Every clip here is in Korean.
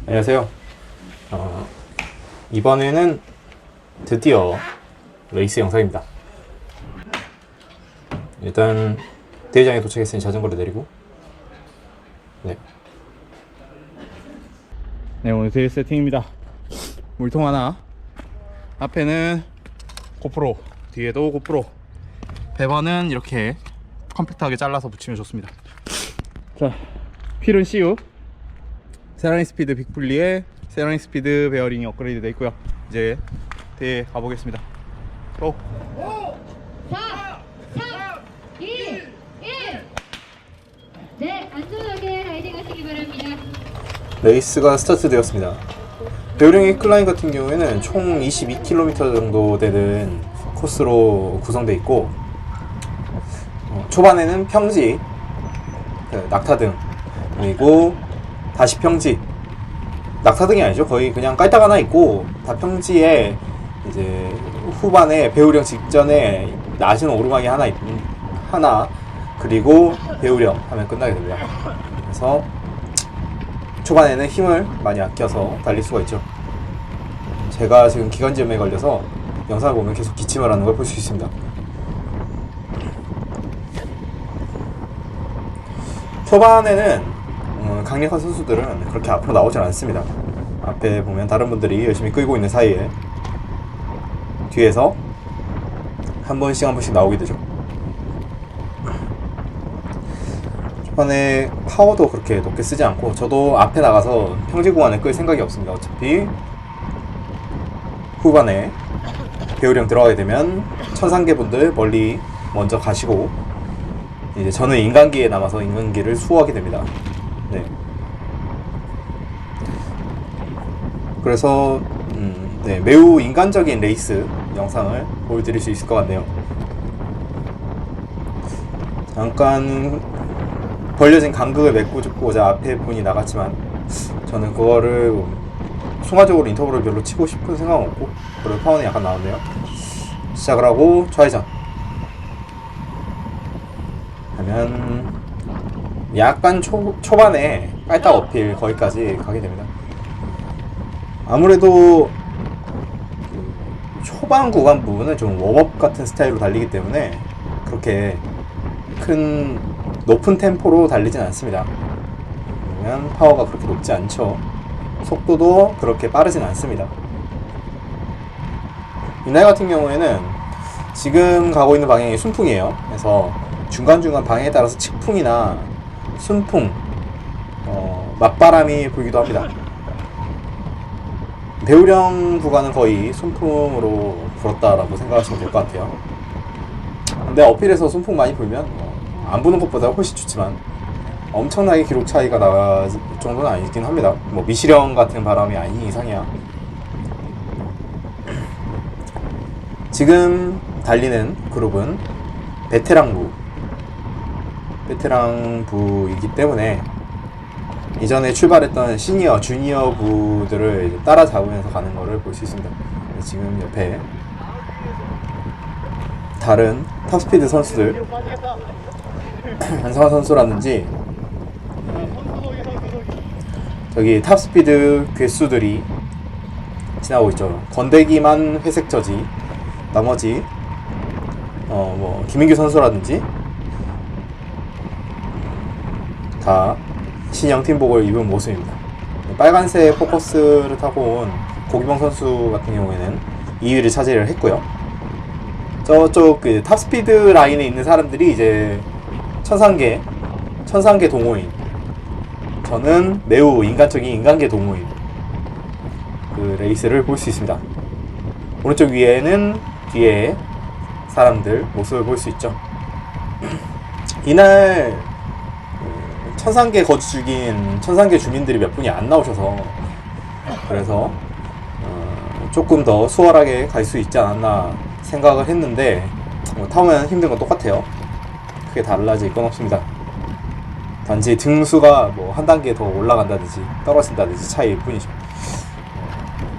안녕하세요. 이번에는 드디어 레이스 영상입니다. 일단 대회장에 도착했으니 자전거를 내리고 네, 오늘 대회 세팅입니다. 물통 하나, 앞에는 고프로, 뒤에도 고프로, 배번은 이렇게 컴팩트하게 잘라서 붙이면 좋습니다. 자, 휠은 CU 세라믹 스피드 빅플리에 세라믹 스피드 베어링이 업그레이드 되어 있고요. 이제 대회 가보겠습니다. 고! 5, 4, 3, 2, 1. 네, 안전하게 라이딩 하시기 바랍니다. 레이스가 스타트 되었습니다. 베어링 힐클라인 같은 경우에는 총 22km 정도 되는 코스로 구성되어 있고, 초반에는 평지, 낙타등, 그리고 다시 평지, 낙타등이 아니죠. 거의 그냥 깔딱 하나 있고 다 평지에, 이제 후반에 배우령 직전에 낮은 오르막이 하나 그리고 배우령 하면 끝나게 됩니다. 그래서 초반에는 힘을 많이 아껴서 달릴 수가 있죠. 제가 지금 기관지염에 걸려서 영상을 보면 계속 기침을 하는 걸 볼 수 있습니다. 초반에는 강력한 선수들은 그렇게 앞으로 나오진 않습니다. 앞에 보면 다른 분들이 열심히 끌고 있는 사이에 뒤에서 한 번씩 나오게 되죠. 초반에 파워도 그렇게 높게 쓰지 않고, 저도 앞에 나가서 평지 구간을 끌 생각이 없습니다. 어차피 후반에 배우령 들어가게 되면 천상계 분들 멀리 먼저 가시고, 이제 저는 인간기에 남아서 인간기를 수호하게 됩니다. 네. 그래서 네, 매우 인간적인 레이스 영상을 보여드릴 수 있을 것 같네요. 잠깐 벌려진 간극을 메꾸고자 앞에 분이 나갔지만, 저는 그거를 순간적으로 인터벌을 별로 치고 싶은 생각은 없고, 그리고 파워는 약간 나왔네요. 시작을 하고 좌회전 하면 약간 초반에 깔딱 어필 거기까지 가게 됩니다. 아무래도 초반 구간 부분은 좀 웜업 같은 스타일로 달리기 때문에 그렇게 큰 높은 템포로 달리진 않습니다. 그러면 파워가 그렇게 높지 않죠. 속도도 그렇게 빠르진 않습니다. 이날 같은 경우에는 지금 가고 있는 방향이 순풍이에요. 그래서 중간중간 방향에 따라서 측풍이나 순풍, 맞바람이 불기도 합니다. 배우령 구간은 거의 순풍으로 불었다라고 생각하시면 될 것 같아요. 근데 어필에서 순풍 많이 불면 안 부는 것보다 훨씬 좋지만, 엄청나게 기록 차이가 나갈 정도는 아니긴 합니다. 뭐 미시령 같은 바람이 아닌 이상이야. 지금 달리는 그룹은 베테랑부이기 때문에 이전에 출발했던 시니어, 주니어 부들을 따라잡으면서 가는 거를 볼 수 있습니다. 지금 옆에 다른 탑스피드 선수들, 한성화 선수라든지 저기 탑스피드 괴수들이 지나고 있죠. 건대기만 회색 저지, 나머지 뭐 김민규 선수라든지 다 신형 팀복을 입은 모습입니다. 빨간색 포커스를 타고 온 고기봉 선수 같은 경우에는 2위를 차지를 했고요. 저쪽 그 탑스피드 라인에 있는 사람들이 이제 천상계 동호인, 저는 매우 인간적인 인간계 동호인, 그 레이스를 볼 수 있습니다. 오른쪽 위에는 뒤에 사람들 모습을 볼 수 있죠. 이날 천상계 거주 중인 천상계 주민들이 몇 분이 안 나오셔서, 그래서 조금 더 수월하게 갈 수 있지 않았나 생각을 했는데, 타면 힘든 건 똑같아요. 크게 달라질 건 없습니다. 단지 등수가 뭐 한 단계 더 올라간다든지 떨어진다든지 차이일 뿐이죠.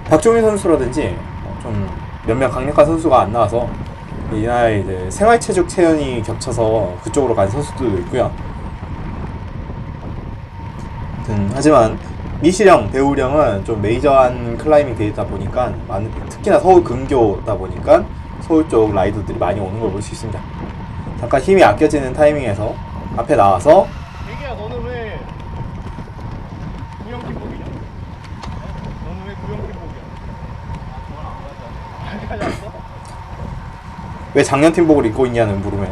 박종민 선수라든지 좀 몇몇 강력한 선수가 안 나와서 이날 이제 생활체육 체연이 겹쳐서 그쪽으로 간 선수들도 있고요. 하지만 미시령, 배우령은 좀 메이저한 클라이밍 데이다 보니까 특히나 서울 근교다 보니까 서울 쪽 라이더들이 많이 오는 걸 볼 수 있습니다. 잠깐 힘이 아껴지는 타이밍에서 앞에 나와서 애기야 너는 왜 구형팀복이냐? 너는 왜 구형팀복이야? 안 가져왔어? 왜 작년 팀복을 입고 있냐는 물음에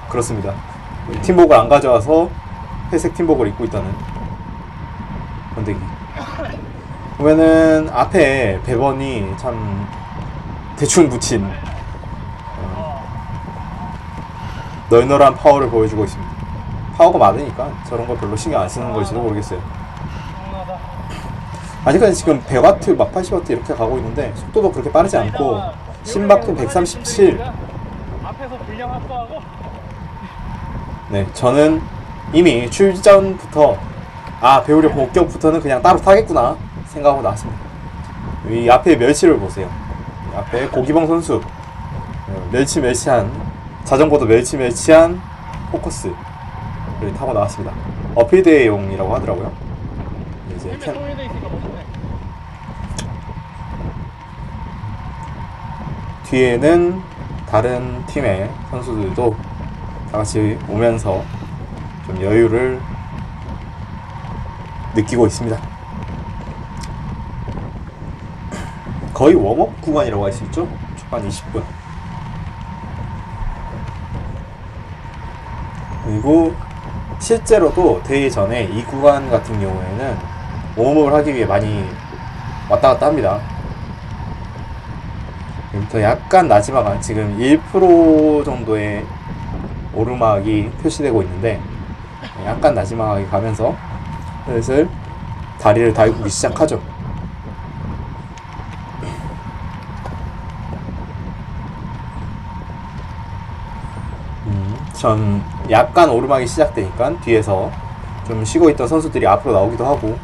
그렇습니다. 팀복을 안 가져와서 회색 팀복을 입고 있다는 건데기. 보면은 앞에 배번이 참 대충 붙인 널널한 파워를 보여주고 있습니다. 파워가 많으니까 저런 거 별로 신경 안 쓰는 걸지도 모르겠어요. 아직까지 지금 100W, 막 80W 이렇게 가고 있는데 속도도 그렇게 빠르지 않고 심박도 137. 앞에서 불량 확보하고 네, 저는 이미 출전부터 배우력 목격부터는 그냥 따로 타겠구나 생각하고 나왔습니다. 이 앞에 멸치를 보세요. 이 앞에 고기봉 선수 멸치한 자전거도 멸치한 포커스를 타고 나왔습니다. 어필대용이라고 하더라고요. 이제 헬멧 통일돼 있으니까 멋있네. 뒤에는 다른 팀의 선수들도 다 같이 오면서 좀 여유를 느끼고 있습니다. 거의 웜업 구간이라고 할 수 있죠? 초반 20분. 그리고 실제로도 대회 전에 이 구간 같은 경우에는 웜업을 하기 위해 많이 왔다 갔다 합니다. 여기부터 약간 나지막한 지금 1% 정도의 오르막이 표시되고 있는데 약간 나지막하게 가면서 슬슬 다리를 달구기 시작하죠. 전 약간 오르막이 시작되니까 뒤에서 좀 쉬고 있던 선수들이 앞으로 나오기도 하고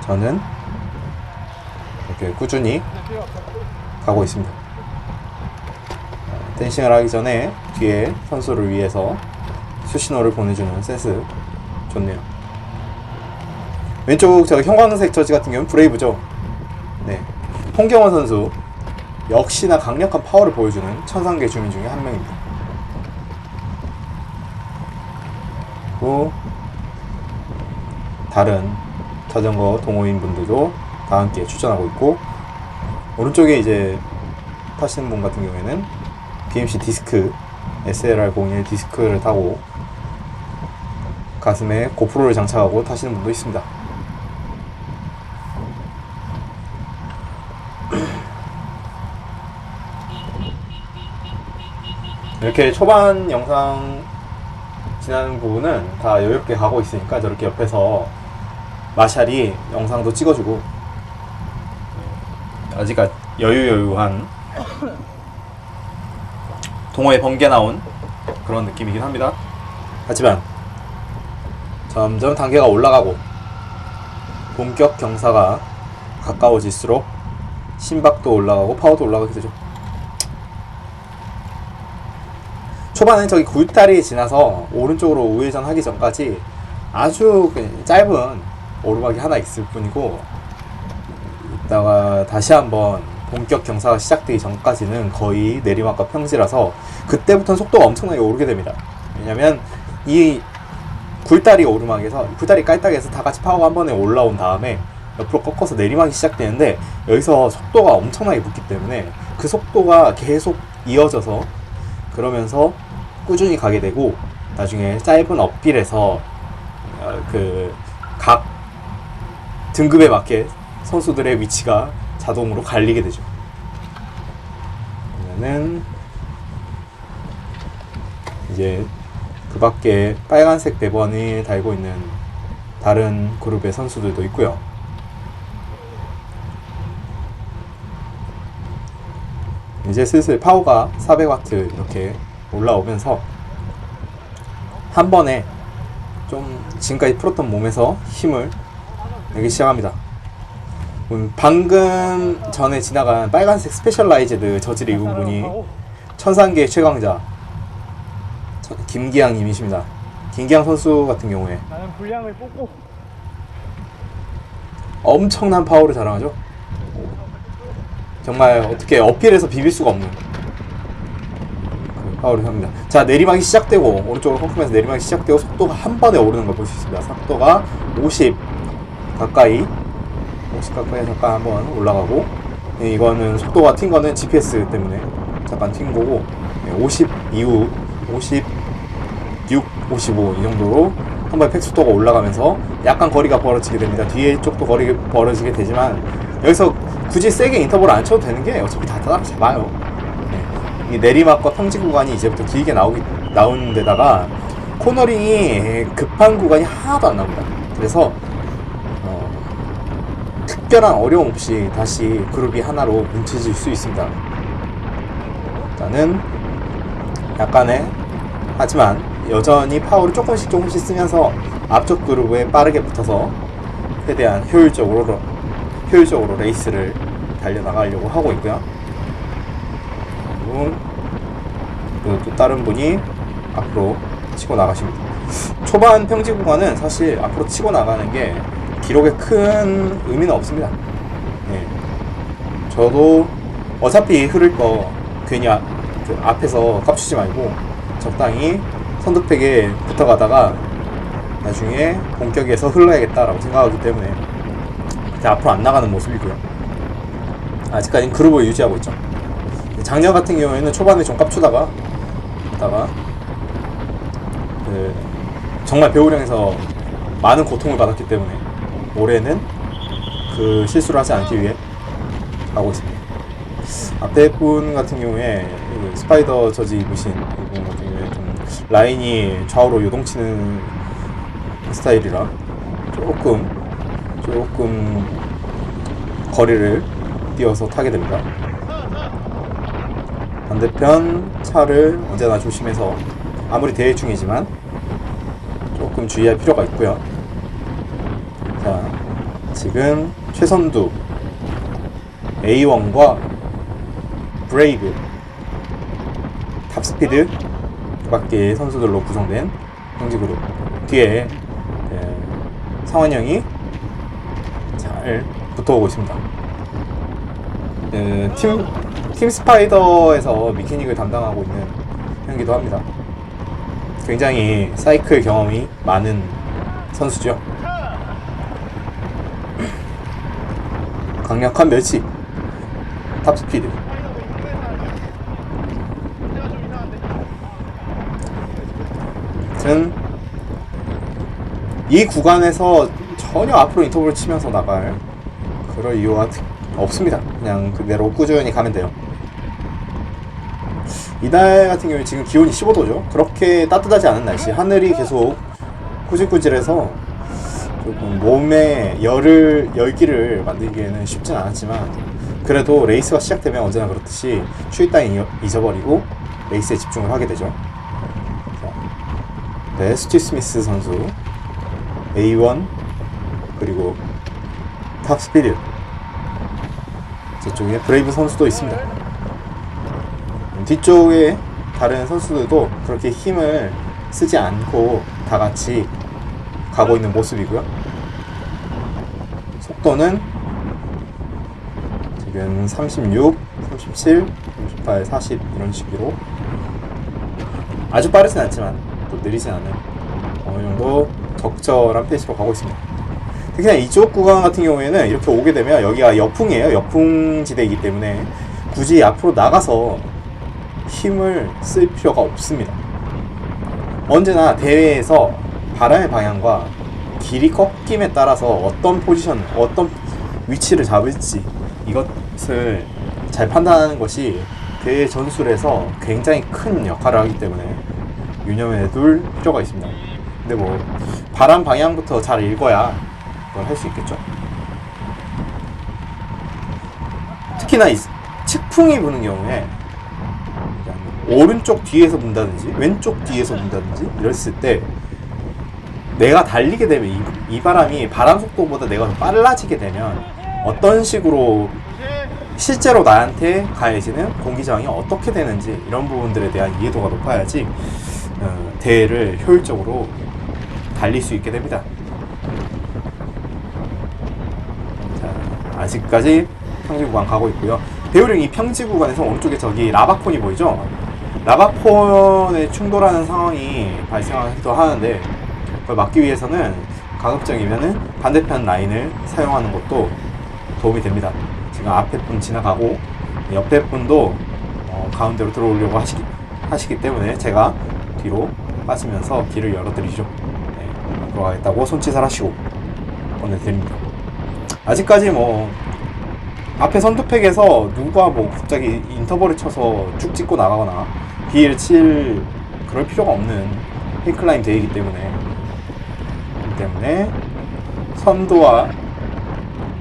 저는 이렇게 꾸준히 가고 있습니다. 댄싱을 하기 전에 뒤에 선수를 위해서 수신호를 보내주는 센스 좋네요. 왼쪽 저 형광색 저지 같은 경우는 브레이브죠. 네, 홍경원 선수 역시나 강력한 파워를 보여주는 천상계 주민 중에 한 명입니다. 그리고 다른 자전거 동호인 분들도 다 함께 출전하고 있고 오른쪽에 이제 타시는 분 같은 경우에는 BMC 디스크 SLR01 디스크를 타고 가슴에 고프로를 장착하고 타시는 분도 있습니다. 이렇게 초반 영상 지나는 부분은 다 여유롭게 가고 있으니까 저렇게 옆에서 마샬이 영상도 찍어주고 아직까지 여유한 동호회 번개 나온 그런 느낌이긴 합니다. 하지만 점점 단계가 올라가고 본격 경사가 가까워질수록 심박도 올라가고 파워도 올라가게 되죠. 초반에 저기 굴다리 지나서 오른쪽으로 우회전 하기 전까지 아주 짧은 오르막이 하나 있을 뿐이고 이따가 다시 한번 본격 경사가 시작되기 전까지는 거의 내리막과 평지라서 그때부터는 속도가 엄청나게 오르게 됩니다. 왜냐면 이 굴다리 오르막에서 굴다리 깔딱에서 다 같이 파워가 한 번에 올라온 다음에 옆으로 꺾어서 내리막이 시작되는데 여기서 속도가 엄청나게 붙기 때문에 그 속도가 계속 이어져서 그러면서 꾸준히 가게 되고 나중에 짧은 업길에서 그 각 등급에 맞게 선수들의 위치가 자동으로 갈리게 되죠. 그러면은 이제 그 밖에 빨간색 배번을 달고 있는 다른 그룹의 선수들도 있고요. 이제 슬슬 파워가 400W 이렇게 올라오면서 한 번에 좀 지금까지 풀었던 몸에서 힘을 내기 시작합니다. 방금 전에 지나간 빨간색 스페셜라이즈드 저지를 입은 분이 천상계 최강자 김기양님이십니다. 김기양 선수 같은 경우에 나는 분량을 뽑고 엄청난 파워를 자랑하죠. 정말 어떻게 어필해서 비빌 수가 없는 그 파워를 합니다. 자, 내리막이 시작되고 오른쪽으로 펑크면서 내리막이 시작되고 속도가 한 번에 오르는 걸 볼 수 있습니다. 속도가 50 가까이 잠깐 한번 올라가고, 네, 이거는 속도가 튄 거는 GPS 때문에 잠깐 튄 거고, 네, 50 이후 56, 55 이 정도로 한 번에 팩속도가 올라가면서 약간 거리가 벌어지게 됩니다. 뒤에 쪽도 거리가 벌어지게 되지만 여기서 굳이 세게 인터벌을 안 쳐도 되는 게 어차피 다 따라잡아요. 네. 이 내리막과 평지 구간이 이제부터 길게 나오는 데다가 코너링이 급한 구간이 하나도 안 나옵니다. 그래서 특별한 어려움 없이 다시 그룹이 하나로 뭉쳐질 수 있습니다. 일단은 약간의, 하지만 여전히 파워를 조금씩 쓰면서 앞쪽 그룹에 빠르게 붙어서 최대한 효율적으로 레이스를 달려나가려고 하고 있고요. 그리고 또 다른 분이 앞으로 치고 나가십니다. 초반 평지 구간은 사실 앞으로 치고 나가는 게 기록에 큰 의미는 없습니다. 네. 저도 어차피 흐를 거 괜히 앞에서 깝치지 말고 적당히 선두팩에 붙어가다가 나중에 본격에서 흘러야겠다라고 생각하기 때문에 앞으로 안 나가는 모습이고요. 아직까지는 그룹을 유지하고 있죠. 작년 같은 경우에는 초반에 좀 깝추다가 정말 배우량에서 많은 고통을 받았기 때문에 올해는 그 실수를 하지 않기 위해 하고 있습니다. 앞에 분 같은 경우에 스파이더 저지 입으신 이분 같은 경우에 좀 라인이 좌우로 요동치는 스타일이라 조금 거리를 뛰어서 타게 됩니다. 반대편 차를 언제나 조심해서, 아무리 대회 중이지만 조금 주의할 필요가 있고요. 자, 지금 최선두, A1과 브레이브, 탑스피드 두 바퀴의 선수들로 구성된 평지그룹 뒤에 상원형이 잘 붙어오고 있습니다. 팀 스파이더에서 미케닉을 담당하고 있는 형이기도 합니다. 굉장히 사이클 경험이 많은 선수죠. 강력한 멸치, 탑스피드. 이 구간에서 전혀 앞으로 인터벌을 치면서 나갈 그럴 이유가 없습니다. 그냥 그대로 꾸준히 가면 돼요. 이달 같은 경우에 지금 기온이 15도죠. 그렇게 따뜻하지 않은 날씨, 하늘이 계속 꾸질꾸질해서 조금 몸에 열기를 만들기에는 쉽진 않았지만, 그래도 레이스가 시작되면 언제나 그렇듯이 추위 따위 잊어버리고 레이스에 집중을 하게 되죠. 네, 스티브 스미스 선수 A1 그리고 탑스피드, 저쪽에 브레이브 선수도 있습니다. 뒤쪽에 다른 선수들도 그렇게 힘을 쓰지 않고 다 같이 가고 있는 모습이고요. 속도는 지금 36, 37, 38, 40 이런 식으로 아주 빠르진 않지만 또 느리진 않은 어느 정도 적절한 페이스로 가고 있습니다. 특히나 이쪽 구간 같은 경우에는 이렇게 오게 되면 여기가 역풍이에요. 역풍지대이기 때문에 굳이 앞으로 나가서 힘을 쓸 필요가 없습니다. 언제나 대회에서 바람의 방향과 길이 꺾임에 따라서 어떤 포지션, 어떤 위치를 잡을지 이것을 잘 판단하는 것이 대회 전술에서 굉장히 큰 역할을 하기 때문에 유념해 둘 필요가 있습니다. 근데 뭐 바람 방향부터 잘 읽어야 그걸 할 수 있겠죠. 특히나 이 측풍이 부는 경우에 오른쪽 뒤에서 분다든지 왼쪽 뒤에서 분다든지 이랬을 때 내가 달리게 되면 이 바람이 바람 속도보다 내가 더 빨라지게 되면 어떤 식으로 실제로 나한테 가해지는 공기 저항이 어떻게 되는지 이런 부분들에 대한 이해도가 높아야지 대회를 효율적으로 달릴 수 있게 됩니다. 자, 아직까지 평지 구간 가고 있고요. 배우령 이 평지 구간에서 오른쪽에 저기 라바콘이 보이죠? 라바콘에 충돌하는 상황이 발생하기도 하는데 그걸 막기 위해서는 가급적이면은 반대편 라인을 사용하는 것도 도움이 됩니다. 지금 앞에 분 지나가고 옆에 분도 가운데로 들어오려고 하시기 때문에 제가 뒤로 빠지면서 길을 열어드리죠. 네, 앞으로 가겠다고 손짓을 하시고 보내드립니다. 아직까지 뭐 앞에 선두팩에서 누가 뭐 갑자기 인터벌을 쳐서 쭉 찍고 나가거나 비를 칠 그럴 필요가 없는 힐클라임 대회이기 때문에 선두와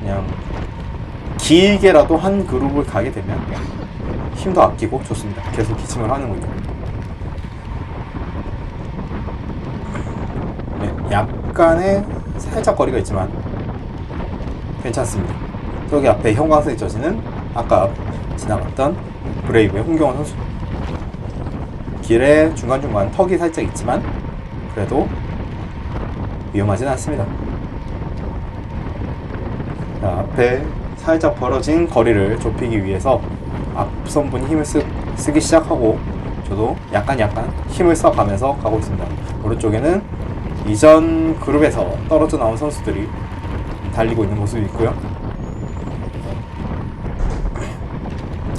그냥 길게라도 한 그룹을 가게 되면 힘도 아끼고 좋습니다. 계속 기침을 하는군요. 네, 약간의 살짝 거리가 있지만 괜찮습니다. 여기 앞에 형광색이 져지는 아까 지나갔던 브레이브의 홍경원 선수. 길에 중간중간 턱이 살짝 있지만 그래도 위험하진 않습니다. 자, 앞에 살짝 벌어진 거리를 좁히기 위해서 앞선 분이 힘을 쓰기 시작하고 저도 약간 힘을 써가면서 가고 있습니다. 오른쪽에는 이전 그룹에서 떨어져 나온 선수들이 달리고 있는 모습이 있고요.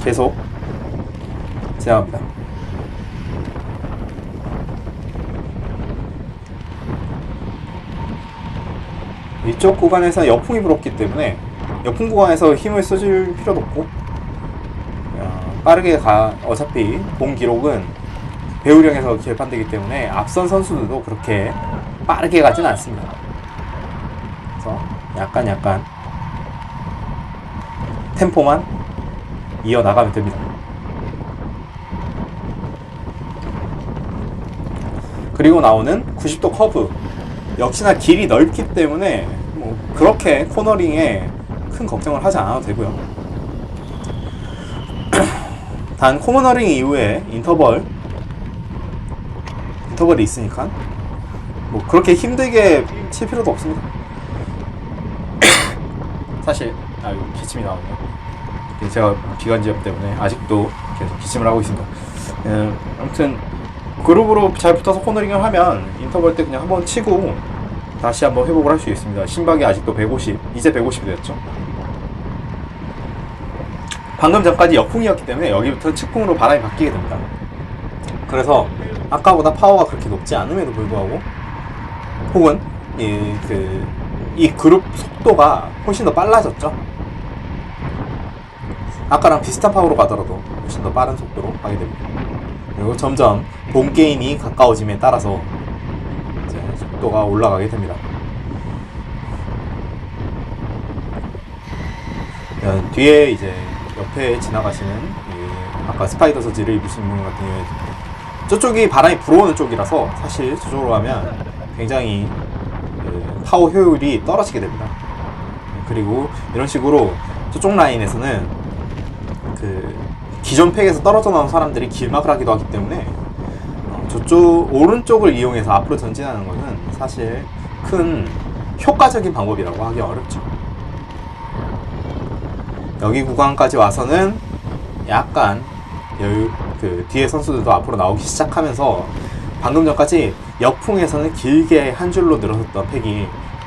계속 진행합니다. 이쪽 구간에서 역풍이 불었기 때문에 역풍 구간에서 힘을 써줄 필요도 없고 빠르게 어차피 본 기록은 배우령에서 결판되기 때문에 앞선 선수들도 그렇게 빠르게 가진 않습니다. 그래서 약간 템포만 이어나가면 됩니다. 그리고 나오는 90도 커브 역시나 길이 넓기 때문에 뭐 그렇게 코너링에 큰 걱정을 하지 않아도 되고요. 단 코너링 이후에 인터벌이 있으니까 뭐 그렇게 힘들게 칠 필요도 없습니다. 사실 이거 기침이 나오네요. 제가 기관지염 때문에 아직도 계속 기침을 하고 있습니다. 아무튼 그룹으로 잘 붙어서 코너링을 하면 인터벌 때 그냥 한번 치고 다시 한번 회복을 할 수 있습니다. 심박이 아직도 150, 이제 150이 됐죠. 방금 전까지 역풍이었기 때문에 여기부터 측풍으로 바람이 바뀌게 됩니다. 그래서 아까보다 파워가 그렇게 높지 않음에도 불구하고 혹은 이 그룹 속도가 훨씬 더 빨라졌죠. 아까랑 비슷한 파워로 가더라도 훨씬 더 빠른 속도로 가게 됩니다. 그리고 점점 본 게임이 가까워짐에 따라서 이제 속도가 올라가게 됩니다. 뒤에 이제 옆에 지나가시는 아까 스파이더 서지를 입으신 분 같은 경우에 저쪽이 바람이 불어오는 쪽이라서 사실 저쪽으로 가면 굉장히 파워 효율이 떨어지게 됩니다. 그리고 이런 식으로 저쪽 라인에서는 기존 팩에서 떨어져 나온 사람들이 길막을 하기도 하기 때문에 저쪽 오른쪽을 이용해서 앞으로 전진하는 것은 사실 큰 효과적인 방법이라고 하기 어렵죠. 여기 구간까지 와서는 약간 뒤에 선수들도 앞으로 나오기 시작하면서 방금 전까지 역풍에서는 길게 한 줄로 늘어섰던 팩이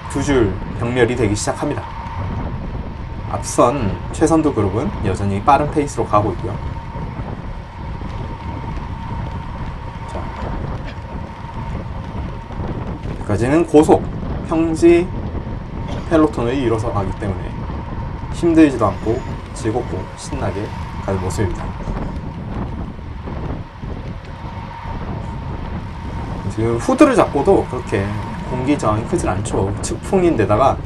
두 줄 병렬이 되기 시작합니다. 앞선 최선두 그룹은 여전히 빠른 페이스로 가고 있고요. 자, 여기까지는 고속 평지 펠로톤을 이뤄서 가기 때문에 힘들지도 않고 즐겁고 신나게 가는 모습입니다. 지금 후드를 잡고도 그렇게 공기 저항이 크진 않죠. 측풍인데다가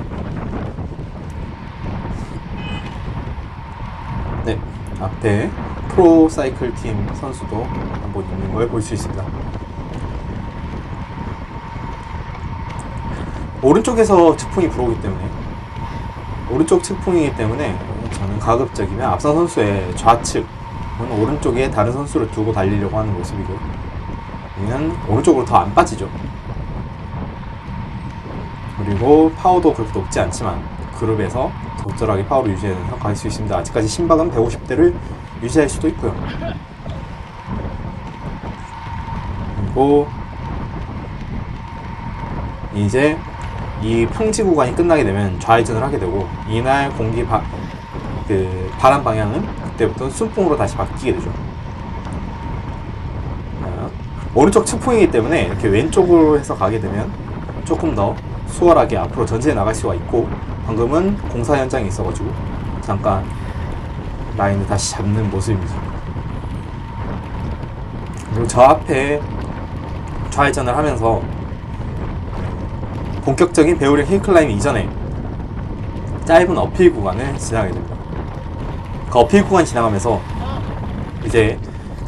네, 앞에 프로 사이클 팀 선수도 한번 있는 걸 볼 수 있습니다. 오른쪽에서 측풍이 불어오기 때문에 오른쪽 측풍이기 때문에 저는 가급적이면 앞선 선수의 좌측 오른쪽에 다른 선수를 두고 달리려고 하는 모습이고 얘는 오른쪽으로 더 안 빠지죠. 그리고 파워도 그렇게 높지 않지만 그룹에서 적절하게 파워를 유지해서 갈 수 있습니다. 아직까지 심박은 150대를 유지할 수도 있고요. 그리고 이제 이 평지 구간이 끝나게 되면 좌회전을 하게 되고 이날 바람 방향은 그때부터 순풍으로 다시 바뀌게 되죠. 오른쪽 측풍이기 때문에 이렇게 왼쪽으로 해서 가게 되면 조금 더 수월하게 앞으로 전진해 나갈 수가 있고, 방금은 공사 현장이 있어가지고 잠깐 라인을 다시 잡는 모습입니다. 그리고 저 앞에 좌회전을 하면서 본격적인 베어링 힐클라임 이전에 짧은 어필 구간을 지나게 됩니다. 그 어필 구간 지나가면서 이제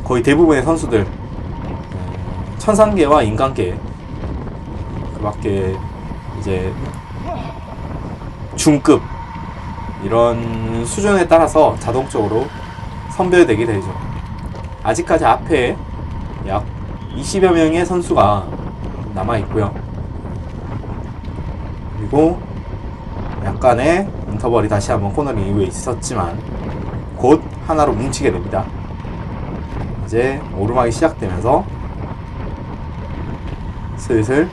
거의 대부분의 선수들 천상계와 인간계 그 밖에 이제 중급 이런 수준에 따라서 자동적으로 선별되게 되죠. 아직까지 앞에 약 20여 명의 선수가 남아있고요. 그리고 약간의 인터벌이 다시 한번 코너링 이후에 있었지만 곧 하나로 뭉치게 됩니다. 이제 오르막이 시작되면서 슬슬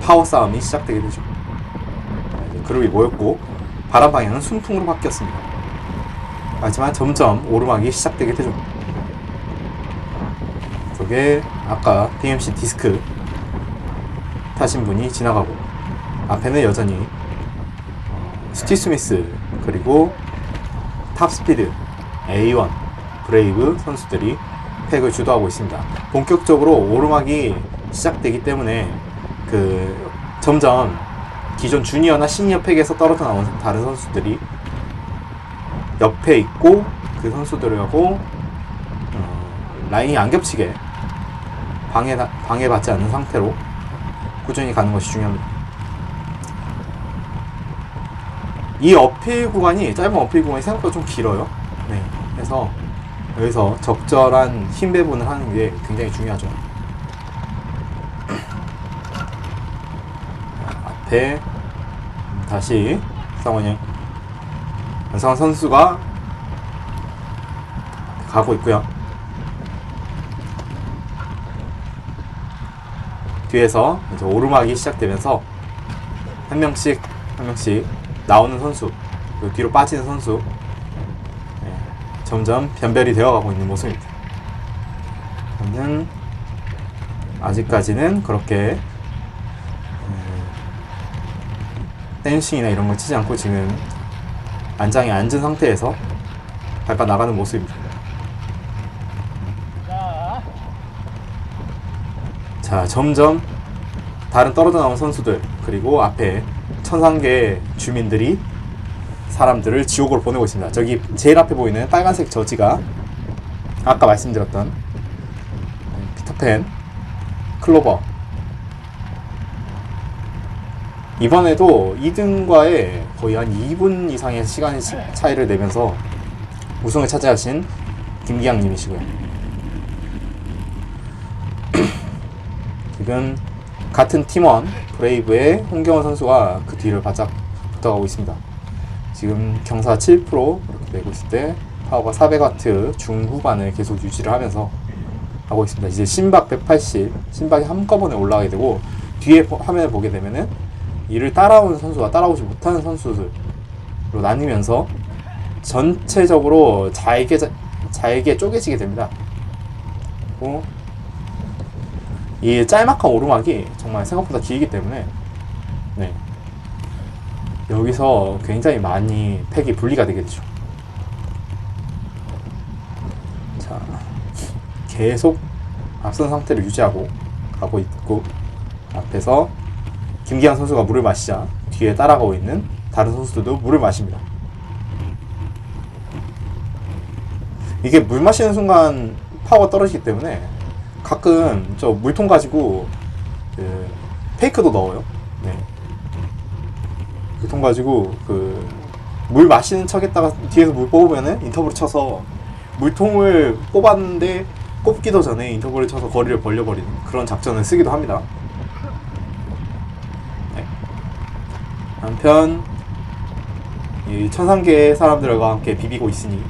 파워 싸움이 시작되게 되죠. 이제 그룹이 모였고 바람 방향은 순풍으로 바뀌었습니다. 하지만 점점 오르막이 시작되게 되죠. 저게 아까 BMC 디스크 타신 분이 지나가고 앞에는 여전히 스티 스미스 그리고 탑스피드, A1, 브레이브 선수들이 팩을 주도하고 있습니다. 본격적으로 오르막이 시작되기 때문에 점점 기존 주니어나 시니어 팩에서 떨어져 나온 다른 선수들이 옆에 있고 그 선수들하고 라인이 안 겹치게 방해받지 않는 상태로 꾸준히 가는 것이 중요합니다. 이 어필 구간이 짧은 어필 구간이 생각보다 좀 길어요. 네, 그래서 여기서 적절한 힘 배분을 하는 게 굉장히 중요하죠. 앞에 다시 연상원 선수가 가고 있고요. 뒤에서 이제 오르막이 시작되면서 한 명씩 나오는 선수, 그리고 뒤로 빠지는 선수, 점점 변별이 되어가고 있는 모습입니다. 저는 아직까지는 그렇게 댄싱이나 이런 걸 치지 않고 지금 안장에 앉은 상태에서 밟아 나가는 모습입니다. 자, 점점 다른 떨어져 나온 선수들 그리고 앞에 천상계 주민들이 사람들을 지옥으로 보내고 있습니다. 저기 제일 앞에 보이는 빨간색 저지가 아까 말씀드렸던 피터팬, 클로버. 이번에도 2등과의 거의 한 2분 이상의 시간 차이를 내면서 우승을 차지하신 김기양 님이시고요. 지금 같은 팀원 브레이브의 홍경원 선수가 그 뒤를 바짝 붙어가고 있습니다. 지금 경사 7% 이렇게 내고 있을 때 파워가 400W 중후반을 계속 유지를 하면서 하고 있습니다. 이제 심박 180, 심박이 한꺼번에 올라가게 되고 뒤에 화면을 보게 되면은 이를 따라오는 선수와 따라오지 못하는 선수들로 나뉘면서 전체적으로 잘게 쪼개지게 됩니다. 그리고 이 짤막한 오르막이 정말 생각보다 길기 때문에 여기서 굉장히 많이 팩이 분리가 되게 되죠. 자, 계속 앞선 상태를 유지하고 가고 있고 앞에서 김기환 선수가 물을 마시자 뒤에 따라가고 있는 다른 선수들도 물을 마십니다. 이게 물 마시는 순간 파워가 떨어지기 때문에 가끔 저 물통 가지고 페이크도 넣어요. 네. 물통 가지고 물 마시는 척했다가 뒤에서 물 뽑으면은 인터벌 쳐서 물통을 뽑았는데 꼽기도 전에 인터벌을 쳐서 거리를 벌려버리는 그런 작전을 쓰기도 합니다. 네. 한편 이 천상계 사람들과 함께 비비고 있으니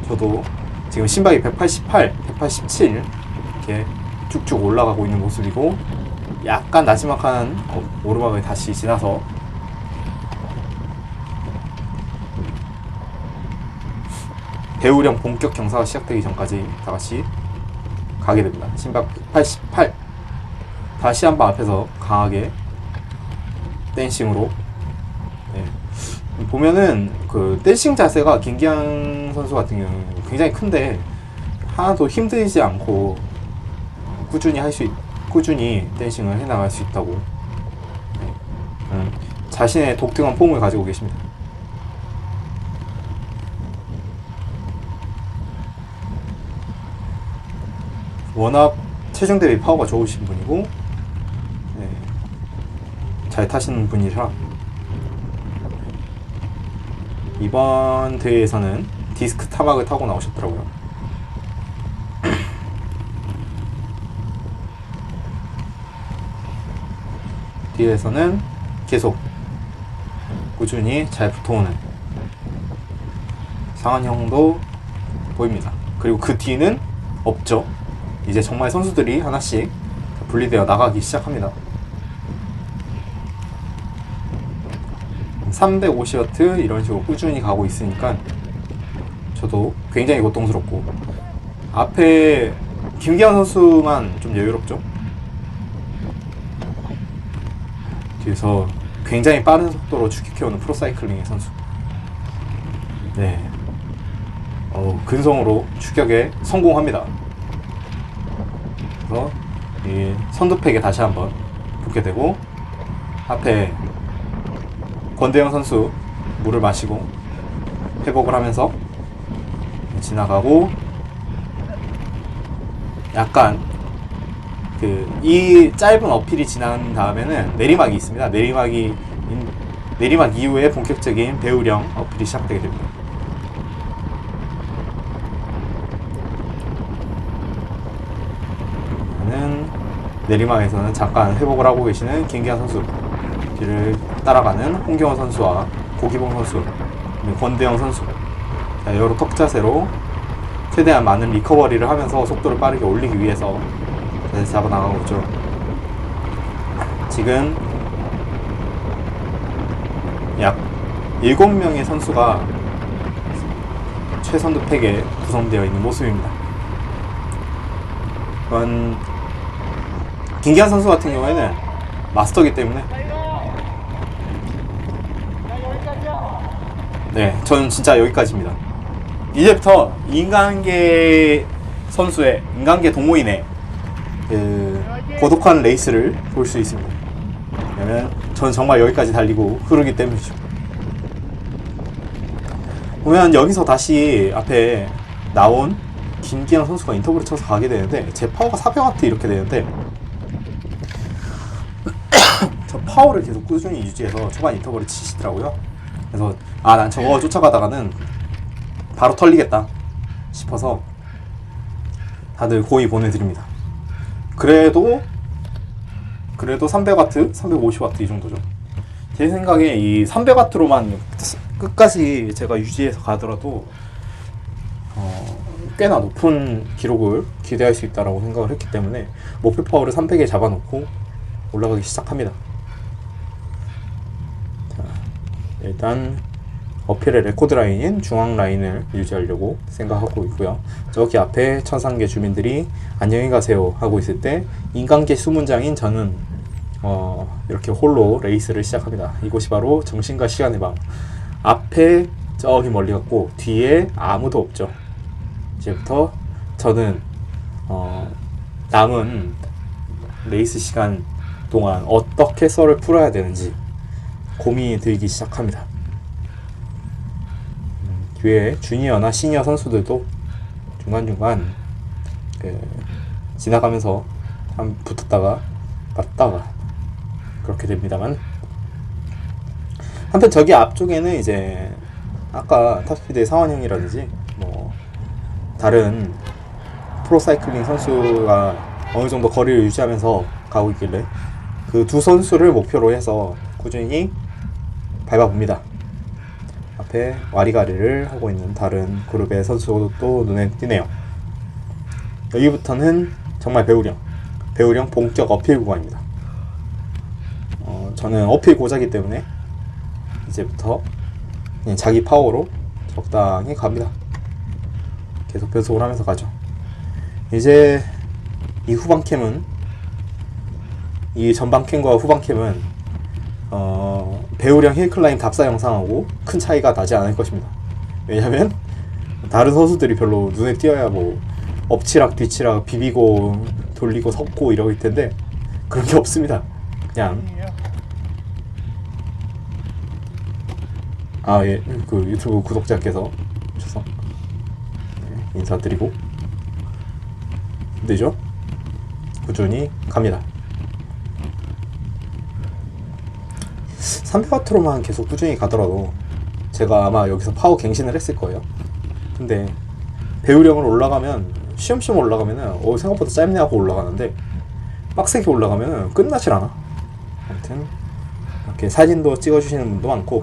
저도 지금 심박이 188, 187 이렇게 쭉쭉 올라가고 있는 모습이고, 약간 나지막한 오르막을 다시 지나서 배우령 본격 경사가 시작되기 전까지 다같이 가게 됩니다. 심박 188. 다시 한번 앞에서 강하게 댄싱으로. 네. 보면은 그 댄싱 자세가 김기한 선수 같은 경우는 굉장히 큰데 하나도 힘들지 않고 꾸준히 댄싱을 해나갈 수 있다고. 네. 자신의 독특한 폼을 가지고 계십니다. 워낙 체중 대비 파워가 좋으신 분이고, 네, 잘 타시는 분이라 이번 대회에서는 디스크 타막을 타고 나오셨더라고요. 뒤에서는 계속 꾸준히 잘 붙어오는 상한 형도 보입니다. 그리고 그 뒤는 없죠. 이제 정말 선수들이 하나씩 분리되어 나가기 시작합니다. 350W 이런 식으로 꾸준히 가고 있으니까 저도 굉장히 고통스럽고, 앞에 김기환 선수만 좀 여유롭죠. 뒤에서 굉장히 빠른 속도로 추격해오는 프로사이클링의 선수. 네, 근성으로 추격에 성공합니다. 그래서 이 선두팩에 다시 한번 붙게 되고, 앞에 권대영 선수 물을 마시고 회복을 하면서 지나가고, 약간 이 짧은 어필이 지난 다음에는 내리막이 있습니다. 내리막 이후에 본격적인 배우령 어필이 시작되게 됩니다. 내리막에서는 잠깐 회복을 하고 계시는 김기환 선수, 뒤를 따라가는 홍경원 선수와 고기봉 선수, 권대영 선수. 자, 여러 턱자세로 최대한 많은 리커버리를 하면서 속도를 빠르게 올리기 위해서 잡아 나가고 있죠. 지금 약 7명의 선수가 최선두 팩에 구성되어 있는 모습입니다. 김기환 선수 같은 경우에는 마스터이기 때문에, 네, 저는 진짜 여기까지입니다. 이제부터 인간계 선수의, 인간계 동호인의 고독한 레이스를 볼 수 있습니다. 왜냐면 저는 정말 여기까지 달리고 흐르기 때문이죠. 보면 여기서 다시 앞에 나온 김기환 선수가 인터벌을 쳐서 가게 되는데, 제 파워가 400W 이렇게 되는데, 저 파워를 계속 꾸준히 유지해서 초반 인터벌을 치시더라고요. 그래서 난 저거 쫓아가다가는 바로 털리겠다 싶어서 다들 고이 보내드립니다. 그래도 300W, 350W 이 정도죠. 제 생각에 이 300W로만 끝까지 제가 유지해서 가더라도 꽤나 높은 기록을 기대할 수 있다고 생각을 했기 때문에 목표 파워를 300에 잡아놓고 올라가기 시작합니다. 자, 일단 어필의 레코드 라인인 중앙 라인을 유지하려고 생각하고 있고요. 저기 앞에 천상계 주민들이 안녕히 가세요 하고 있을 때, 인간계 수문장인 저는 이렇게 홀로 레이스를 시작합니다. 이곳이 바로 정신과 시간의 방. 앞에 저기 멀리 갔고 뒤에 아무도 없죠. 이제부터 저는 남은 레이스 시간 동안 어떻게 썰을 풀어야 되는지 고민이 들기 시작합니다. 뒤에 주니어나 시니어 선수들도 중간중간 지나가면서 한 붙었다가 맞다가 그렇게 됩니다만, 한편 저기 앞쪽에는 이제 아까 탑스피드의 상환형이라든지 뭐 다른 프로사이클링 선수가 어느 정도 거리를 유지하면서 가고 있길래 그 두 선수를 목표로 해서 꾸준히 밟아봅니다. 앞에 와리가리를 하고 있는 다른 그룹의 선수도 눈에 띄네요. 여기부터는 정말 배우령 본격 어필 구간입니다. 저는 어필 고자기 때문에 이제부터 그냥 자기 파워로 적당히 갑니다. 계속 변속을 하면서 가죠. 이제 이 후방캠은 이 전방캠과 후방캠은 배우량 힐클라임 답사 영상하고 큰 차이가 나지 않을 것입니다. 왜냐면 다른 선수들이 별로 눈에 띄어야 뭐 엎치락 뒤치락 비비고 돌리고 섰고 이러길 텐데 그런 게 없습니다. 그냥 예, 그 유튜브 구독자께서 오셔서 인사드리고 되죠? 꾸준히 갑니다. 300W로만 계속 꾸준히 가더라도 제가 아마 여기서 파워 갱신을 했을 거예요. 근데 배우량을 올라가면 쉬엄쉬엄 올라가면은 생각보다 짧네 하고 올라가는데 빡세게 올라가면은 끝나질 않아. 아무튼 이렇게 사진도 찍어주시는 분도 많고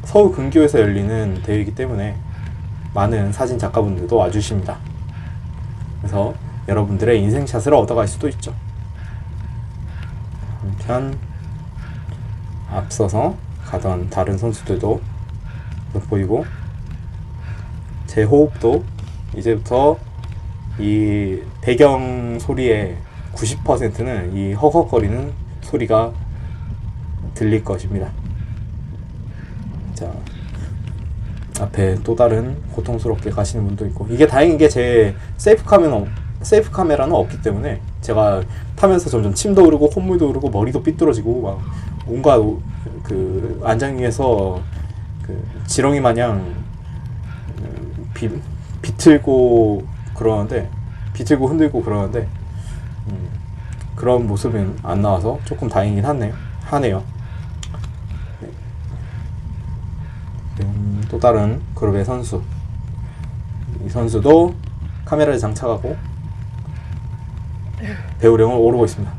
서울 근교에서 열리는 대회이기 때문에 많은 사진 작가분들도 와주십니다. 그래서 여러분들의 인생샷을 얻어갈 수도 있죠. 한편 앞서서 가던 다른 선수들도 보이고 제 호흡도 이제부터 이 배경 소리의 90%는 이 허걱거리는 소리가 들릴 것입니다. 자, 앞에 또 다른 고통스럽게 가시는 분도 있고 이게 다행인 게 제 셀프 카메라는 없기 때문에 제가 타면서 점점 침도 흐르고 콧물도 흐르고 머리도 삐뚤어지고 막 온갖 그 안장 위에서 그 지렁이 마냥 비틀고 흔들고 그러는데 그런 모습은 안 나와서 조금 다행이긴 하네요. 또 다른 그룹의 선수, 이 선수도 카메라를 장착하고 배우령을 오르고 있습니다.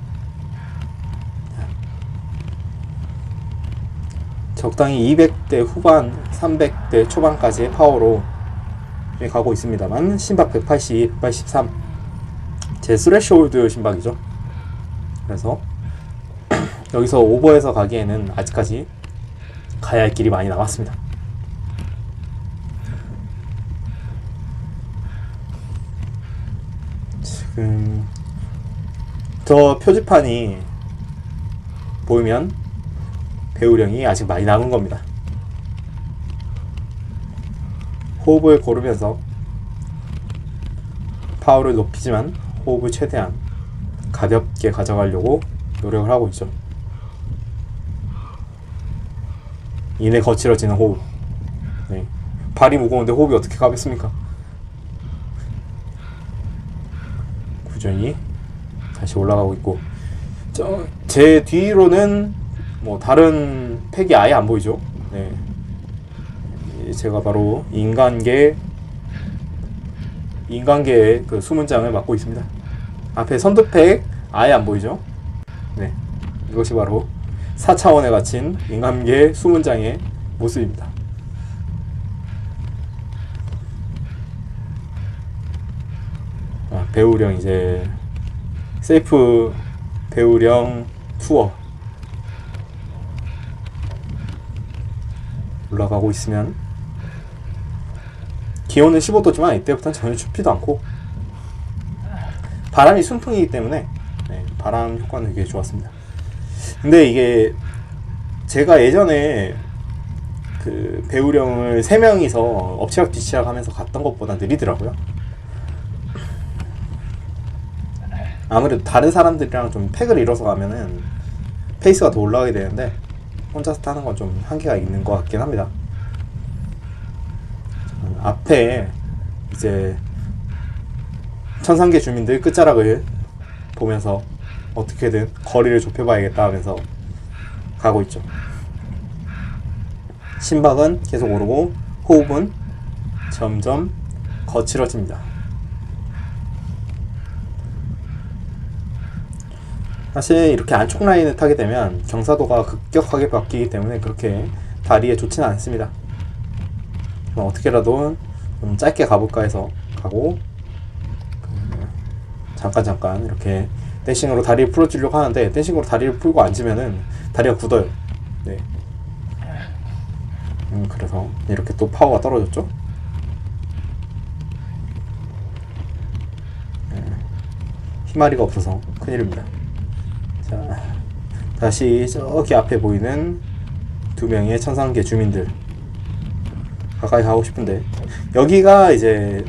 적당히 200대 후반, 300대 초반까지의 파워로 가고 있습니다만 심박 182, 183 제 스레시홀드 심박이죠. 그래서 여기서 오버해서 가기에는 아직까지 가야 할 길이 많이 남았습니다. 지금 저 표지판이 보이면 배우령이 아직 많이 남은 겁니다. 호흡을 고르면서 파워를 높이지만 호흡을 최대한 가볍게 가져가려고 노력을 하고 있죠. 이내 거칠어지는 호흡. 네. 발이 무거운데 호흡이 어떻게 가볍습니까? 꾸준히 다시 올라가고 있고 제 뒤로는 뭐 다른 팩이 아예 안 보이죠. 네. 제가 바로 인간계의 그 수문장을 맡고 있습니다. 앞에 선두팩 아예 안 보이죠. 네. 이것이 바로 4차원에 갇힌 인간계 수문장의 모습입니다. 배우령 이제 셀프 배우령 투어 올라가고 있으면 기온은 15도지만 이때부터는 전혀 춥지도 않고 바람이 순풍이기 때문에 바람 효과는 되게 좋았습니다. 근데 이게 제가 예전에 그 배우령을 3명이서 엎치락 뒤치락 하면서 갔던 것보다 느리더라고요. 아무래도 다른 사람들이랑 좀 팩을 이뤄서 가면은 페이스가 더 올라가게 되는데 혼자서 타는 건 좀 한계가 있는 것 같긴 합니다. 앞에 이제 천상계 주민들 끝자락을 보면서 어떻게든 거리를 좁혀봐야겠다 하면서 가고 있죠. 심박은 계속 오르고 호흡은 점점 거칠어집니다. 사실 이렇게 안쪽 라인을 타게 되면 경사도가 급격하게 바뀌기 때문에 그렇게 다리에 좋지는 않습니다. 어떻게라도 좀 짧게 가볼까 해서 가고, 잠깐 이렇게 댄싱으로 다리를 풀어주려고 하는데, 댄싱으로 다리를 풀고 앉으면은 다리가 굳어요. 네. 그래서 이렇게 또 파워가 떨어졌죠. 희마리가 없어서 큰일입니다. 자, 다시 저기 앞에 보이는 두 명의 천상계 주민들 가까이 가고 싶은데, 여기가 이제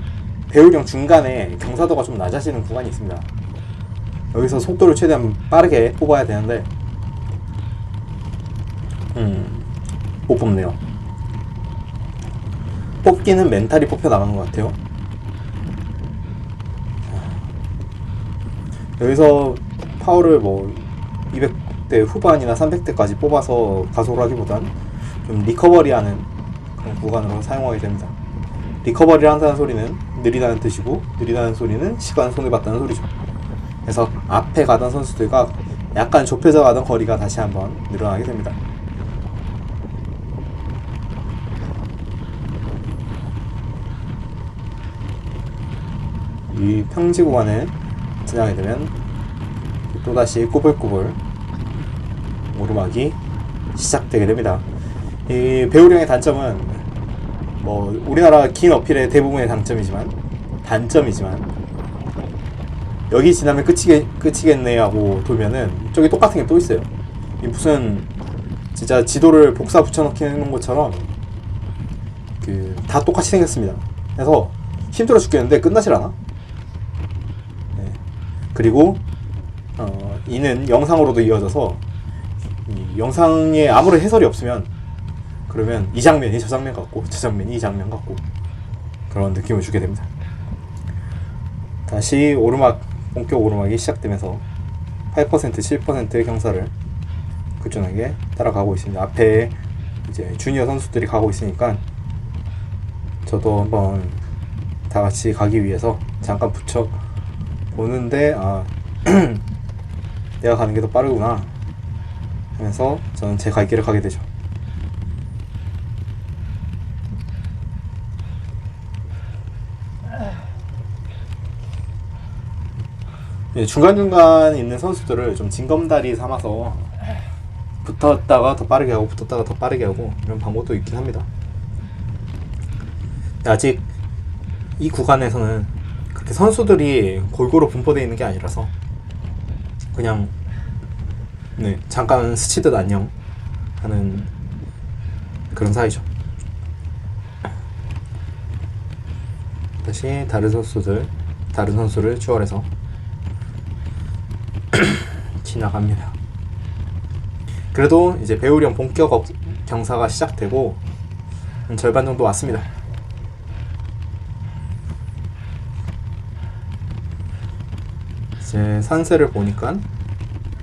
배우령 중간에 경사도가 좀 낮아지는 구간이 있습니다. 여기서 속도를 최대한 빠르게 뽑아야 되는데 못 뽑네요. 뽑기는 멘탈이 뽑혀 나가는 것 같아요. 여기서 파워를 뭐 200대 후반이나 300대까지 뽑아서 가속을 하기보단 좀 리커버리하는 그런 구간으로 사용하게 됩니다. 리커버리를 한다는 소리는 느리다는 뜻이고, 느리다는 소리는 시간 손해봤다는 소리죠. 그래서 앞에 가던 선수들과 약간 좁혀져 가던 거리가 다시 한번 늘어나게 됩니다. 이 평지 구간을 지나게 되면 또다시 꼬불꼬불 오르막이 시작되게 됩니다. 이 배우령의 단점은 뭐 우리나라 긴 어필의 대부분의 단점이지만 여기 지나면 끝이겠네 하고 돌면은 저기 똑같은 게 또 있어요. 이 무슨 진짜 지도를 복사 붙여넣기 해놓은 것처럼 다 똑같이 생겼습니다. 그래서 힘들어 죽겠는데 끝나질 않아. 네. 그리고 이는 영상으로도 이어져서 이 영상에 아무런 해설이 없으면, 그러면 이 장면이 저 장면 같고 저 장면이 이 장면 같고 그런 느낌을 주게 됩니다. 다시 본격 오르막이 시작되면서 8%, 7%의 경사를 꾸준하게 따라가고 있습니다. 앞에 이제 주니어 선수들이 가고 있으니까 저도 한번 다 같이 가기 위해서 잠깐 붙여 보는데, 내가 가는 게 더 빠르구나 하면서 저는 제 갈 길을 가게 되죠. 중간중간 있는 선수들을 좀 징검다리 삼아서 붙었다가 더 빠르게 하고 이런 방법도 있긴 합니다. 아직 이 구간에서는 그렇게 선수들이 골고루 분포되어 있는 게 아니라서 그냥 잠깐 스치듯 안녕 하는 그런 사이죠. 다시 다른 선수를 추월해서 지나갑니다. 그래도 이제 배우령 본격 경사가 시작되고 절반 정도 왔습니다. 이제 산세를 보니까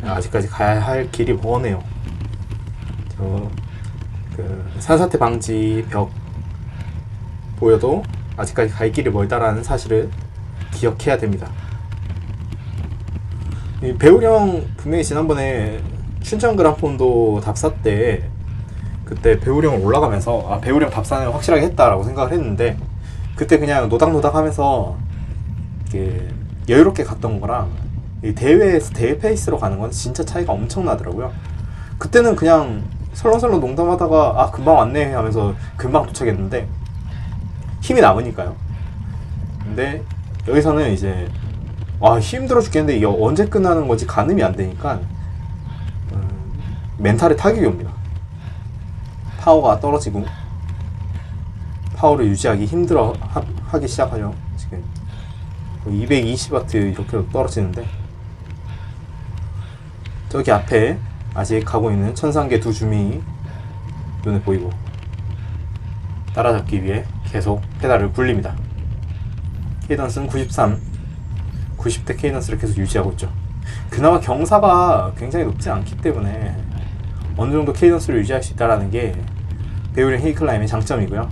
아직까지 가야 할 길이 머네요. 산사태 방지 벽 보여도 아직까지 갈 길이 멀다라는 사실을 기억해야 됩니다. 이 배우령 분명히 지난번에 춘천 그란폰도 답사 때 그때 배우령을 올라가면서 배우령 답사는 확실하게 했다라고 생각을 했는데, 그때 그냥 노닥노닥 하면서 여유롭게 갔던 거랑 이 대회에서 대회 페이스로 가는 건 진짜 차이가 엄청 나더라고요. 그때는 그냥 설렁설렁 농담하다가 금방 왔네 하면서 금방 도착했는데 힘이 남으니까요. 근데 여기서는 이제 힘들어 죽겠는데 이게 언제 끝나는 건지 가늠이 안 되니까 멘탈에 타격이 옵니다. 파워가 떨어지고 파워를 유지하기 힘들어 하기 시작하죠. 지금 220W 이렇게 떨어지는데, 저기 앞에 아직 가고 있는 천상계 두 주민이 눈에 보이고 따라잡기 위해 계속 페달을 굴립니다. 케이던스는 90대 케이던스를 계속 유지하고 있죠. 그나마 경사가 굉장히 높지 않기 때문에 어느 정도 케이던스를 유지할 수 있다는 게 배우령 힐클라임의 장점이고요.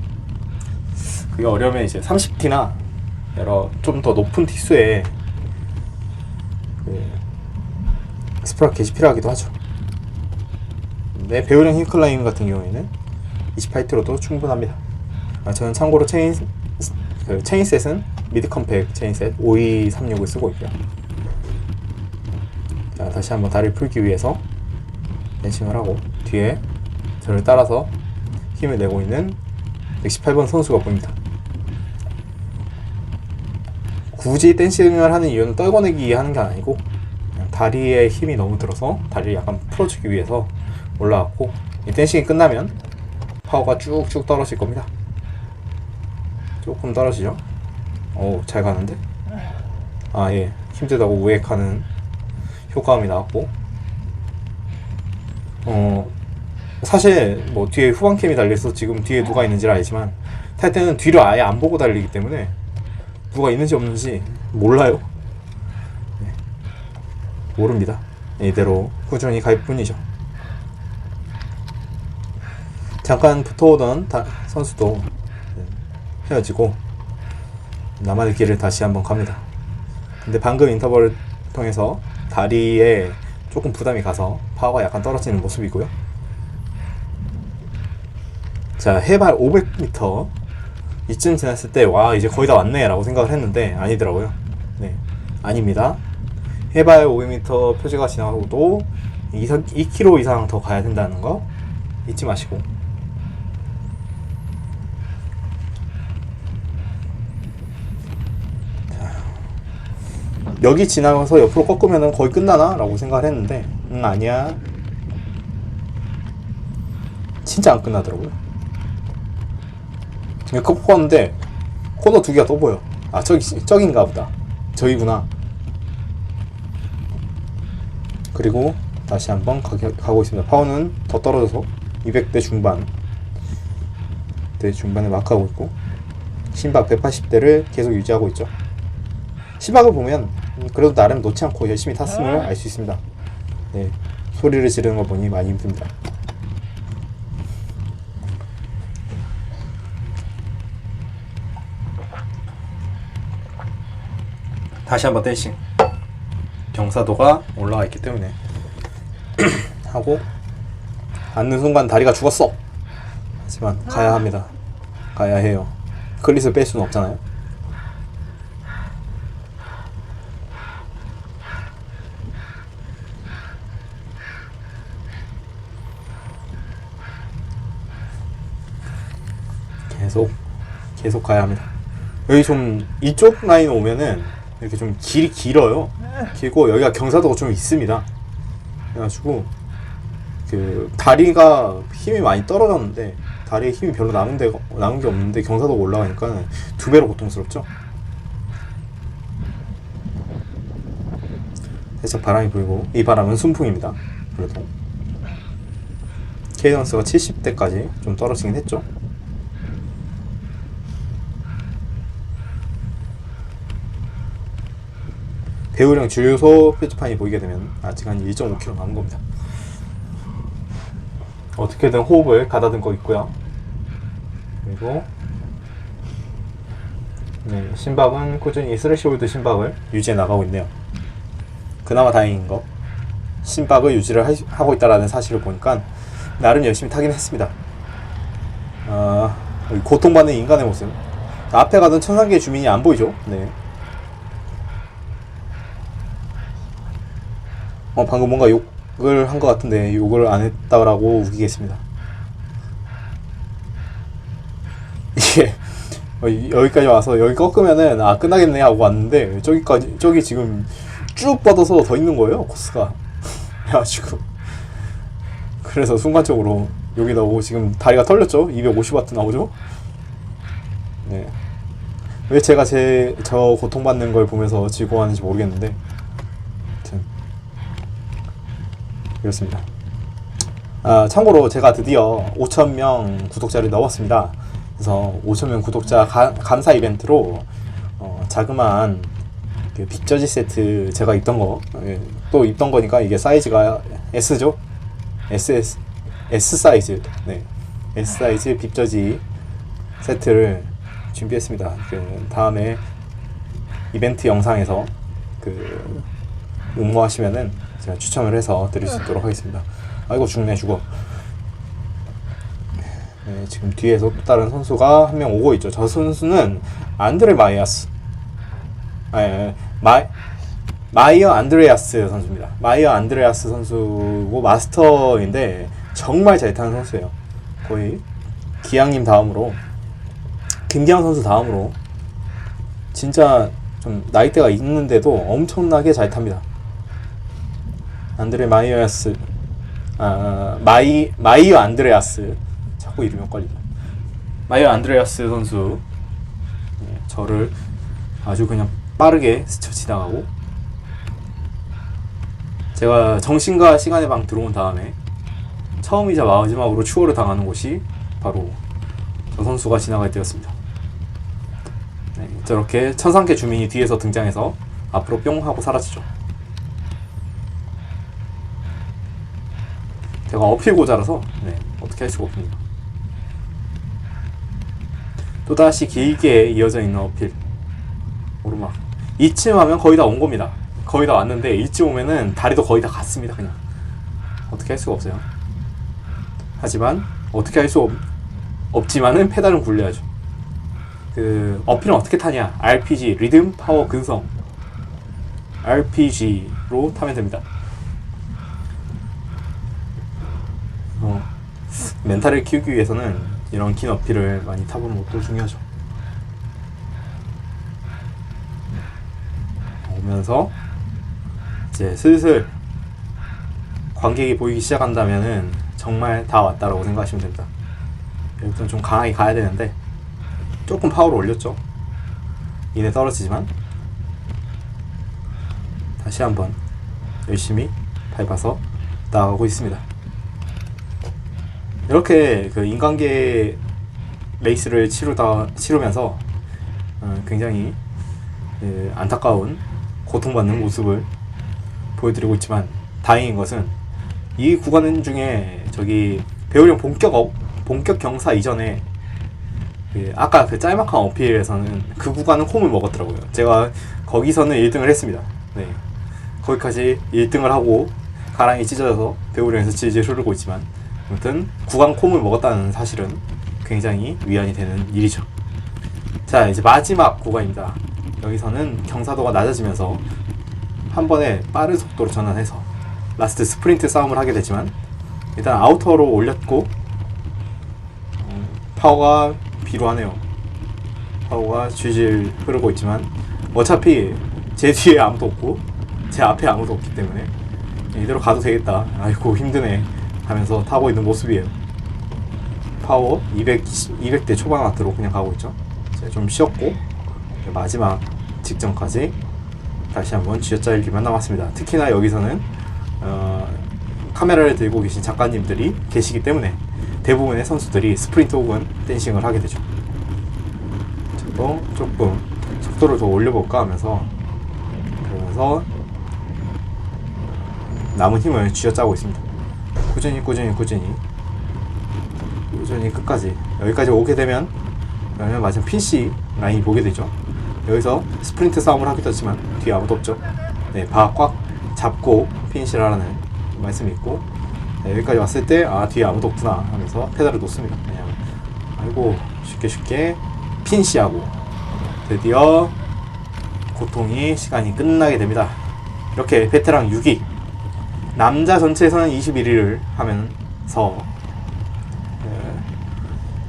그게 어려우면 이제 30T나 여러 좀 더 높은 T수의 스프라 게시 필요하기도 하죠. 근데 배우령 힐 클라임 같은 경우에는 28T로도 충분합니다. 저는 참고로 체인셋은 미드 컴팩 체인셋 5236을 쓰고 있고요. 자, 다시 한번 다리를 풀기 위해서 댄싱을 하고 뒤에 저를 따라서 힘을 내고 있는 118번 선수가 보입니다. 굳이 댄싱을 하는 이유는 떨궈내기 하는 게 아니고 그냥 다리에 힘이 너무 들어서 다리를 약간 풀어주기 위해서 올라왔고, 이 댄싱이 끝나면 파워가 쭉쭉 떨어질 겁니다. 조금 떨어지죠? 오, 잘 가는데? 아, 예. 힘들다고 우액하는 효과음이 나왔고, 사실 뭐 뒤에 후방캠이 달려서 지금 뒤에 누가 있는지를 알지만 탈 때는 뒤를 아예 안 보고 달리기 때문에 누가 있는지 없는지 몰라요. 네. 모릅니다. 이대로 꾸준히 갈 뿐이죠. 잠깐 붙어오던 선수도 헤어지고 나만의 길을 다시 한번 갑니다. 근데 방금 인터벌을 통해서 다리에 조금 부담이 가서 파워가 약간 떨어지는 모습이고요. 자, 해발 500m 이쯤 지났을 때 와, 이제 거의 다 왔네 라고 생각을 했는데 아니더라고요. 네, 아닙니다. 해발 500m 표지가 지나고도 2km 이상 더 가야 된다는 거 잊지 마시고, 여기 지나가서 옆으로 꺾으면 거의 끝나나? 라고 생각을 했는데 아니야, 진짜 안 끝나더라고요. 꺾었는데 코너 두 개가 또 보여. 아, 저긴가 보다. 저기구나. 그리고 다시 한번 가고 있습니다. 파워는 더 떨어져서 200대 중반 중반에 마크하고 있고, 심박 180대를 계속 유지하고 있죠. 심박을 보면 그래도 나름 놓지 않고 열심히 탔음을 알 수 있습니다. 네, 소리를 지르는 거 보니 많이 힘듭니다. 다시 한번 댄싱. 경사도가 올라가 있기 때문에 하고, 앉는 순간 다리가 죽었어. 하지만 가야 합니다. 가야 해요. 클릿을 뺄 수는 없잖아요. 계속 가야 합니다. 여기 좀 이쪽 라인 오면은 이렇게 좀 길이 길어요. 길고 여기가 경사도가 좀 있습니다. 그래가지고 그 다리가 힘이 많이 떨어졌는데, 다리에 힘이 별로 남은 게 없는데 경사도가 올라가니까 두 배로 고통스럽죠. 살짝 바람이 불고, 이 바람은 순풍입니다. 그래도 케이던스가 70대까지 좀 떨어지긴 했죠. 배우령 주유소 표지판이 보이게 되면 아직 한 1.5km 남은 겁니다. 어떻게든 호흡을 가다듬고 있고요. 그리고 네, 심박은 꾸준히 스레시홀드 심박을 유지해 나가고 있네요. 그나마 다행인 거, 심박을 유지를 하고 있다라는 사실을 보니까 나름 열심히 타긴 했습니다. 고통받는 인간의 모습. 앞에 가던 천상계 주민이 안 보이죠? 네. 방금 뭔가 욕을 한 것 같은데 욕을 안 했다라고 우기겠습니다. 이게 여기까지 와서 여기 꺾으면은 끝나겠네 하고 왔는데 저기 지금 쭉 뻗어서 더 있는 거예요, 코스가. 그래가지고 그래서 순간적으로 여기 나오고, 지금 다리가 털렸죠? 250W 나오죠? 네. 왜 제가 저 고통받는 걸 보면서 즐거워하는지 모르겠는데 그렇습니다. 참고로 제가 드디어 5,000명 구독자를 넘었습니다. 그래서 5,000명 구독자 감사 이벤트로 자그마한 그 빅저지 세트, 제가 입던 거, 또 입던 거니까 이게 사이즈가 S죠? S 사이즈. 네, S 사이즈 빅저지 세트를 준비했습니다. 그 다음에 이벤트 영상에서 그 응모하시면은 제가 추천을 해서 드릴 수 있도록 하겠습니다. 아이고 죽네 죽어. 네, 지금 뒤에서 또 다른 선수가 한 명 오고 있죠. 저 선수는 안드레 마이아스. 마이어 안드레아스 선수입니다. 마이어 안드레아스 선수고 마스터인데 정말 잘 타는 선수예요. 거의 기양님 다음으로, 김기양 선수 다음으로 진짜 좀 나이대가 있는데도 엄청나게 잘 탑니다. 안드레 마이어스, 마이어 안드레아스, 자꾸 이름이 헷갈리죠. 마이어 안드레아스 선수, 저를 아주 그냥 빠르게 스쳐 지나가고, 제가 정신과 시간의 방 들어온 다음에 처음이자 마지막으로 추월을 당하는 곳이 바로 저 선수가 지나갈 때였습니다. 네, 저렇게 천상계 주민이 뒤에서 등장해서 앞으로 뿅 하고 사라지죠. 제가 어필고자라서 어떻게 할 수가 없습니다. 또다시 길게 이어져 있는 어필. 오르막. 이쯤 하면 거의 다 온 겁니다. 거의 다 왔는데 이쯤 오면은 다리도 거의 다 갔습니다. 그냥 어떻게 할 수가 없어요. 하지만 어떻게 할 수 없지만은 페달은 굴려야죠. 그 어필은 어떻게 타냐? RPG, 리듬, 파워, 근성. RPG로 타면 됩니다. 멘탈을 키우기 위해서는 이런 긴 어필을 많이 타보는 것도 중요하죠. 오면서 이제 슬슬 관객이 보이기 시작한다면은 정말 다 왔다라고 생각하시면 됩니다. 여기부터는 좀 강하게 가야 되는데 조금 파워를 올렸죠. 이내 떨어지지만 다시 한번 열심히 밟아서 나아가고 있습니다. 이렇게 그 인간계 레이스를 치르면서 굉장히 안타까운 고통받는 모습을 보여드리고 있지만 다행인 것은 이 구간 중에 저기 배우령 본격 경사 이전에 아까 그 짤막한 어필에서는 그 구간은 홈을 먹었더라고요. 제가 거기서는 1등을 했습니다. 네, 거기까지 1등을 하고 가랑이 찢어져서 배우령에서 질질 흐르고 있지만 아무튼 구간 콤을 먹었다는 사실은 굉장히 위안이 되는 일이죠. 자, 이제 마지막 구간입니다. 여기서는 경사도가 낮아지면서 한 번에 빠른 속도로 전환해서 라스트 스프린트 싸움을 하게 되지만 일단 아우터로 올렸고 파워가 비루하네요. 파워가 질질 흐르고 있지만 어차피 제 뒤에 아무도 없고 제 앞에 아무도 없기 때문에 이대로 가도 되겠다. 아이고 힘드네 하면서 타고 있는 모습이에요. 파워 200대 초반 와트로 그냥 가고 있죠. 좀 쉬었고 마지막 직전까지 다시 한번 쥐어짜기만 남았습니다. 특히나 여기서는 카메라를 들고 계신 작가님들이 계시기 때문에 대부분의 선수들이 스프린트 혹은 댄싱을 하게 되죠. 저도 조금 속도를 더 올려볼까 하면서 그러면서 남은 힘을 쥐어짜고 있습니다. 꾸준히 끝까지 여기까지 오게 되면 그러면 마지막 핀시 라인이 보게 되죠. 여기서 스프린트 싸움을 하기도 했지만 뒤에 아무도 없죠. 네, 바 꽉 잡고 핀시를 하라는 말씀이 있고 네, 여기까지 왔을 때 뒤에 아무도 없구나 하면서 페달을 놓습니다. 그냥 아이고 쉽게 핀시하고 드디어 고통이 시간이 끝나게 됩니다. 이렇게 베테랑 6위 남자 전체에서는 21위를 하면서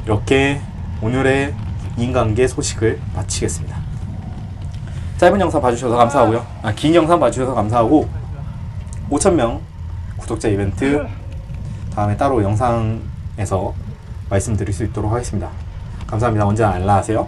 이렇게 오늘의 인간계 소식을 마치겠습니다. 짧은 영상 봐주셔서 감사하고요. 긴 영상 봐주셔서 감사하고 5,000명 구독자 이벤트 다음에 따로 영상에서 말씀드릴 수 있도록 하겠습니다. 감사합니다. 언제나 알라하세요.